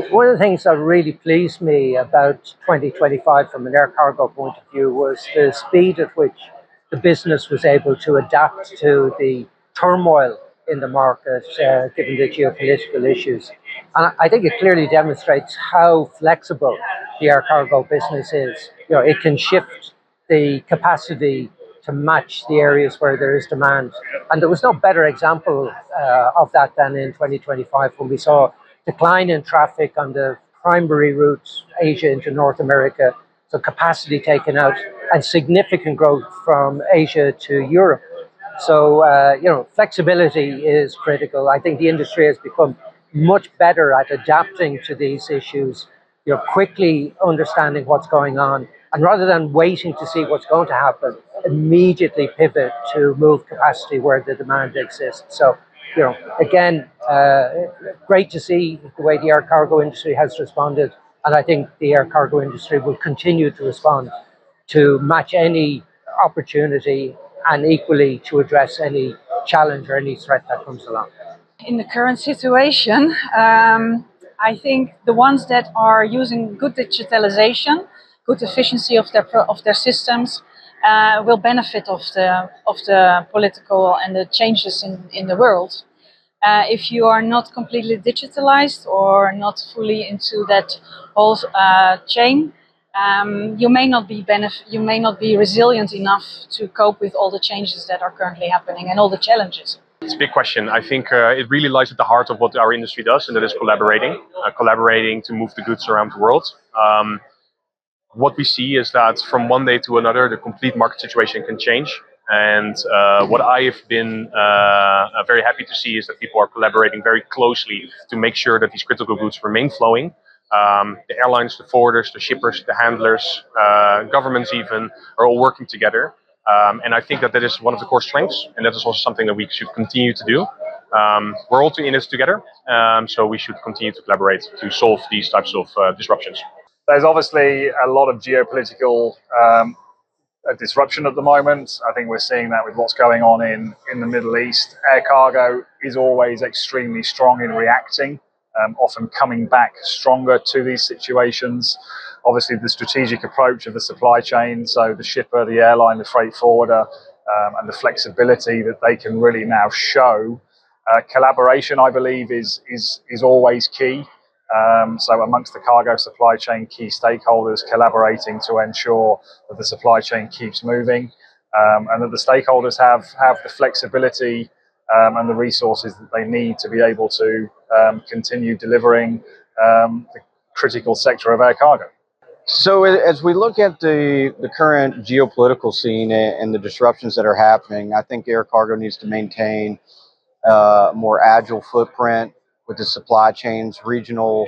One of the things that really pleased me about 2025 from an air cargo point of view was the speed at which the business was able to adapt to the turmoil in the market, given the geopolitical issues. And I think it clearly demonstrates how flexible the air cargo business is. It can shift the capacity to match the areas where there is demand. And there was no better example of that than in 2025 when we saw decline in traffic on the primary routes, Asia into North America, so capacity taken out, and significant growth from Asia to Europe. So, flexibility is critical. I think the industry has become much better at adapting to these issues, quickly understanding what's going on, and rather than waiting to see what's going to happen, immediately pivot to move capacity where the demand exists. So, again, great to see the way the air cargo industry has responded, and I think the air cargo industry will continue to respond to match any opportunity and equally to address any challenge or any threat that comes along. In the current situation, I think the ones that are using good digitalization, good efficiency of their systems, will benefit of the political and the changes in the world. If you are not completely digitalized or not fully into that whole chain, you may not be resilient enough to cope with all the changes that are currently happening and all the challenges. It's a big question. I think it really lies at the heart of what our industry does, and that is collaborating to move the goods around the world. What we see is that from one day to another, the complete market situation can change. And what I have been very happy to see is that people are collaborating very closely to make sure that these critical goods remain flowing. The airlines, the forwarders, the shippers, the handlers, governments even, are all working together. And I think that is one of the core strengths, and that is also something that we should continue to do. We're all in this together, so we should continue to collaborate to solve these types of disruptions. There's obviously a lot of geopolitical disruption at the moment. I think we're seeing that with what's going on in the Middle East. Air cargo is always extremely strong in reacting, often coming back stronger to these situations. Obviously, the strategic approach of the supply chain, so the shipper, the airline, the freight forwarder, and the flexibility that they can really now show. Collaboration, I believe, is always key. So amongst the cargo supply chain key stakeholders collaborating to ensure that the supply chain keeps moving, and that the stakeholders have the flexibility and the resources that they need to be able to continue delivering the critical sector of air cargo. So as we look at the current geopolitical scene and the disruptions that are happening, I think air cargo needs to maintain a more agile footprint with the supply chains, regional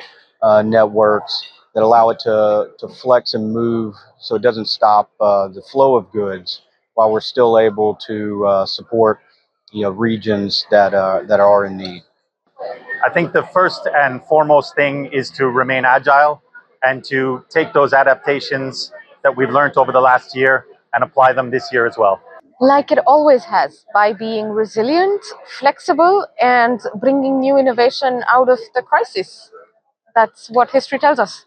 networks that allow it to flex and move so it doesn't stop the flow of goods while we're still able to support regions that are in need. I think the first and foremost thing is to remain agile and to take those adaptations that we've learned over the last year and apply them this year as well. Like it always has, by being resilient, flexible, and bringing new innovation out of the crisis. That's what history tells us.